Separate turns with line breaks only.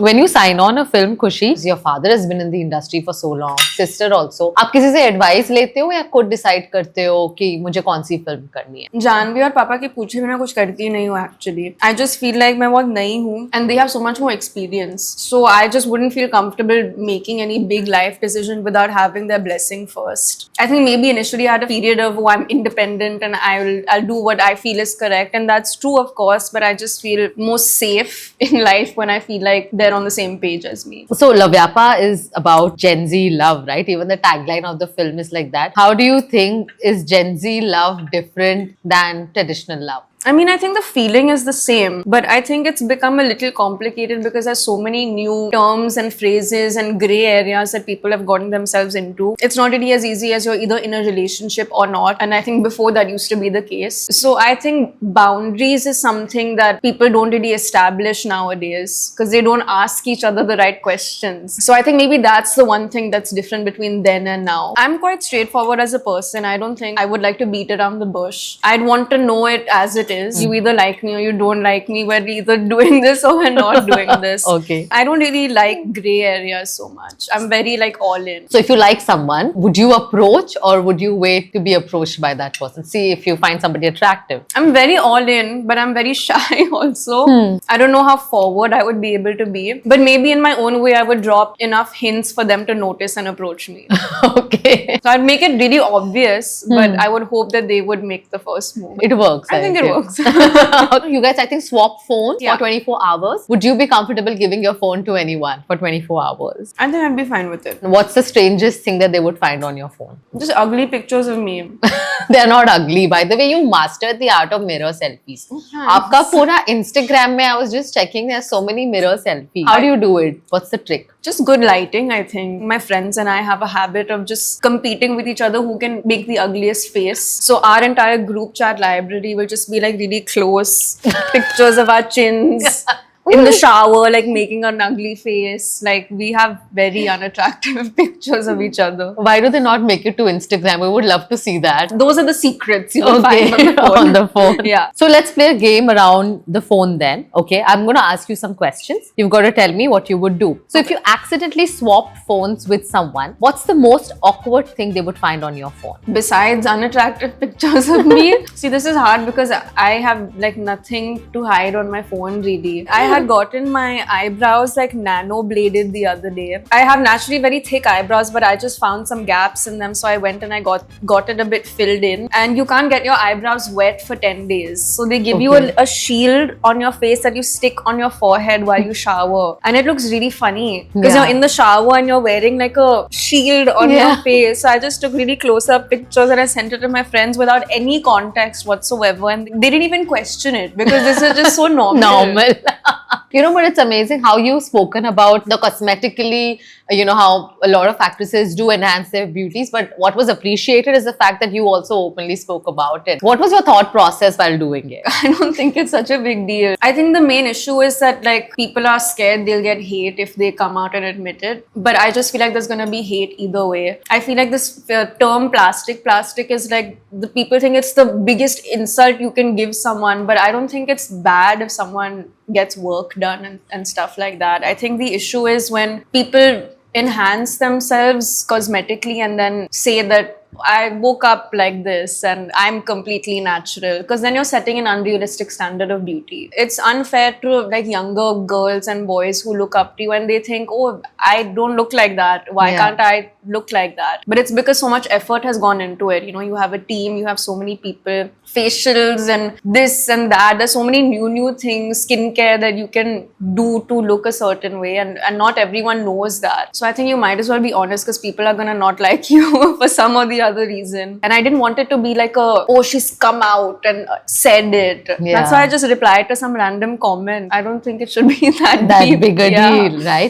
When you sign on a film, Khushi, your father has been in the industry for so long, sister also. आप किसी से advice लेते हो या खुद decide करते हो कि मुझे कौन सी film करनी है?
जानवी और पापा के पूछे बिना कुछ करती नहीं हूँ actually. I just feel like मैं बहुत नई हूँ and they have so much more experience, so I just wouldn't feel comfortable making any big life decision without having their blessing first. I think maybe initially I had a period of I'm independent and I'll do what I feel is correct, and that's true of course, but I just feel more safe in life when I feel like they're on the same page as me.
So Lavyapa is about Gen Z love, right? Even the tagline of the film is like that. How do you think is Gen Z love different than traditional love?
I mean, I think the feeling is the same, but I think it's become a little complicated because there's so many new terms and phrases and gray areas that people have gotten themselves into. It's not really as easy as you're either in a relationship or not, and I think before that used to be the case. So I think boundaries is something that people don't really establish nowadays because they don't ask each other the right questions. So I think maybe that's the one thing that's different between then and now. I'm quite straightforward as a person. I don't think I would like to beat around the bush. I'd want to know it as it is. You either like me or you don't like me. We're either doing this or we're not doing this.
Okay.
I don't really like gray areas so much. I'm very like all in.
So if you like someone, would you approach or would you wait to be approached by that person? See if you find somebody attractive.
I'm very all in, but I'm very shy also. I don't know how forward I would be able to be. But maybe in my own way, I would drop enough hints for them to notice and approach me.
Okay.
So I'd make it really obvious, but I would hope that they would make the first move.
It works.
I think it works.
You guys, I think, swap phones
Yeah.
for 24 hours. Would you be comfortable giving your phone to anyone for 24 hours?
I think I'd be fine with it.
What's the strangest thing that they would find on your phone?
Just ugly pictures of me.
They're not ugly. By the way, you mastered the art of mirror selfies. आपका पूरा Instagram में, I was just checking, there's so many mirror selfies. How do you do it? What's the trick?
Just good lighting, I think. My friends and I have a habit of just competing with each other who can make the ugliest face. So our entire group chat library will just be like really close pictures of our chins. In the shower, like making an ugly face. Like we have very unattractive pictures of each other.
Why do they not make it to Instagram? We would love to see that.
Those are the secrets you will
Okay,
find on the phone.
on the phone.
Yeah.
So let's play a game around the phone then. Okay, I'm going to ask you some questions. You've got to tell me what you would do. So if you accidentally swapped phones with someone, what's the most awkward thing they would find on your phone?
Besides unattractive pictures of me, see, this is hard because I have like nothing to hide on my phone really. I had gotten my eyebrows like nano bladed the other day. I have naturally very thick eyebrows, but I just found some gaps in them, so I went and I got it a bit filled in. And you can't get your eyebrows wet for 10 days, so they give you
Okay.
a shield on your face that you stick on your forehead while you shower, and it looks really funny because
Yeah.
you're in the shower and you're wearing like a shield on your
Yeah.
face. So I just took really close-up pictures and I sent it to my friends without any context whatsoever, and they didn't even question it because this is just so normal.
Normal. You know, but it's amazing how you've spoken about the cosmetically, you know, how a lot of actresses do enhance their beauties. But what was appreciated is the fact that you also openly spoke about it. What was your thought process while doing it?
I don't think it's such a big deal. I think the main issue is that like people are scared they'll get hate if they come out and admit it. But I just feel like there's gonna be hate either way. I feel like this term plastic is like the people think it's the biggest insult you can give someone, but I don't think it's bad if someone gets work done and stuff like that. I think the issue is when people enhance themselves cosmetically and then say that I woke up like this and I'm completely natural, because then you're setting an unrealistic standard of beauty. It's unfair to like younger girls and boys who look up to you and they think, oh, I don't look like that. Why
Yeah.
can't I look like that? But it's because so much effort has gone into it. You know, you have a team, you have so many people, facials and this and that. There's so many new things, skincare that you can do to look a certain way, and not everyone knows that. So I think you might as well be honest, because people are gonna not like you for some or the other reason. And I didn't want it to be like oh, she's come out and said it.
Yeah.
That's why I just replied to some random comment. I don't think it should be that
That
deep.
bigger
Yeah.
deal, right?